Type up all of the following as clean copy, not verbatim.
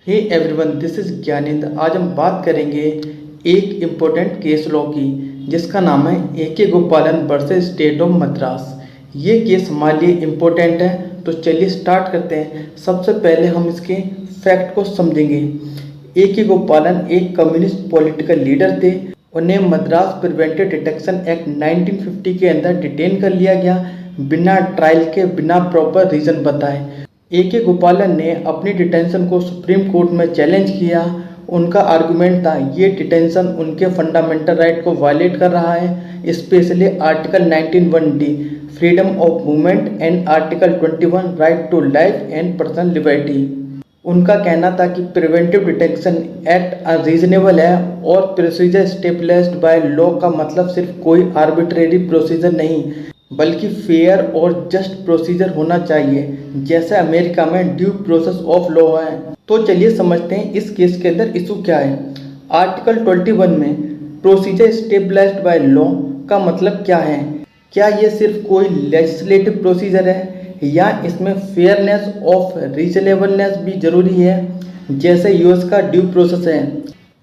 Hey everyone, this is Gyanendra. आज हम बात करेंगे एक इम्पोर्टेंट केस लॉ की जिसका नाम है ए.के. गोपालन वर्सेस स्टेट ऑफ मद्रास। ये केस हमारे लिए इम्पोर्टेंट है, तो चलिए स्टार्ट करते हैं। सबसे पहले हम इसके फैक्ट को समझेंगे। ए.के. गोपालन एक कम्युनिस्ट पॉलिटिकल लीडर थे। उन्हें मद्रास प्रिवेंटिव डिटेक्शन एक्ट 1950 के अंदर डिटेन कर लिया गया बिना ट्रायल के, बिना प्रॉपर रीज़न बताए। ए.के. गोपालन ने अपनी डिटेंशन को सुप्रीम कोर्ट में चैलेंज किया। उनका आर्गुमेंट था ये डिटेंशन उनके फंडामेंटल राइट को वायलेट कर रहा है, specially article 19(1)(d freedom of movement and article 21 right to life and personal liberty. उनका कहना था कि प्रिवेंटिव डिटेंशन एक्ट अनरीजनेबल है और प्रोसीजर स्टेबलाइज्ड बाय लॉ का मतलब सिर्फ कोई आर्बिट्रेरी प्रोसीजर नहीं बल्कि फेयर और जस्ट प्रोसीजर होना चाहिए, जैसे अमेरिका में ड्यू प्रोसेस ऑफ लॉ है। तो चलिए समझते हैं इस केस के अंदर इशू क्या है। आर्टिकल 21 में प्रोसीजर स्टेबलाइज्ड बाय लॉ का मतलब क्या है? क्या ये सिर्फ कोई लेजिस्लेटिव प्रोसीजर है या इसमें फेयरनेस ऑफ रीजनेबलनेस भी जरूरी है, जैसे यूएस का ड्यू प्रोसेस है?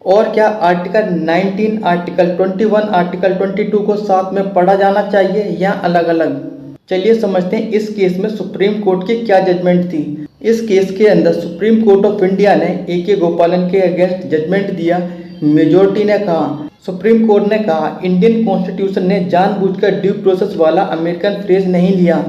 और क्या आर्टिकल 19, आर्टिकल 21, आर्टिकल 22 को साथ में पढ़ा जाना चाहिए या अलग अलग? चलिए समझते हैं इस केस में सुप्रीम कोर्ट की क्या जजमेंट थी। इस केस के अंदर सुप्रीम कोर्ट ऑफ इंडिया ने ए.के. गोपालन के अगेंस्ट जजमेंट दिया। मेजोरिटी ने कहा, सुप्रीम कोर्ट ने कहा, इंडियन कॉन्स्टिट्यूशन ने जानबूझकर ड्यू प्रोसेस वाला अमेरिकन फ्रेज नहीं लिया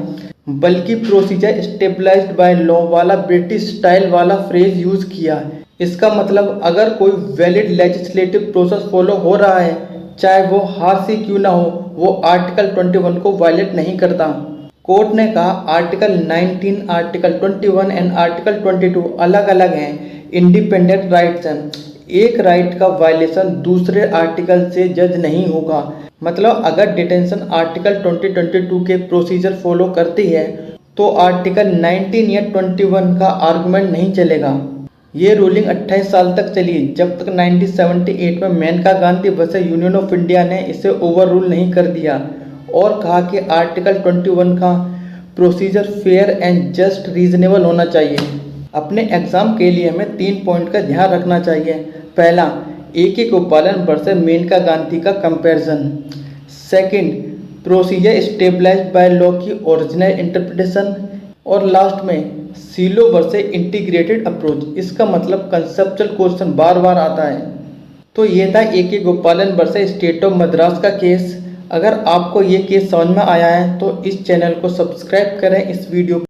बल्कि प्रोसीजर स्टेबलाइज्ड बाय लॉ वाला ब्रिटिश स्टाइल वाला फ्रेज यूज किया। इसका मतलब अगर कोई वैलिड लेजिस्लेटिव प्रोसेस फॉलो हो रहा है, चाहे वो हाथ से क्यों ना हो, वो आर्टिकल 21 को वायलेट नहीं करता। कोर्ट ने कहा आर्टिकल 19, आर्टिकल 21 एंड आर्टिकल 22 अलग अलग हैं, इंडिपेंडेंट राइट्स हैं। एक राइट का वायलेशन दूसरे आर्टिकल से जज नहीं होगा। मतलब अगर डिटेंशन आर्टिकल 2022 के प्रोसीजर फॉलो करती है तो आर्टिकल 19 या 21 का आर्गुमेंट नहीं चलेगा। ये रूलिंग 28 साल तक चली, जब तक 1978 में Maneka Gandhi versus Union of India ने इसे ओवर रूल नहीं कर दिया और कहा कि आर्टिकल 21 का procedure fair and just reasonable होना चाहिए। अपने एग्जाम के लिए हमें 3 पॉइंट का ध्यान रखना चाहिए। पहला, ए.के. गोपालन वर्सेस मेनका गांधी का comparison. Second, procedure stabilized by law की ओरिजिनल इंटरप्रिटेशन। और लास्ट में सीलो वर्सेस इंटीग्रेटेड अप्रोच। इसका मतलब कंसेप्चुअल क्वेश्चन बार बार आता है। तो ये था ए.के. गोपालन वर्सेस स्टेट ऑफ मद्रास का केस। अगर आपको ये केस समझ में आया है तो इस चैनल को सब्सक्राइब करें। इस वीडियो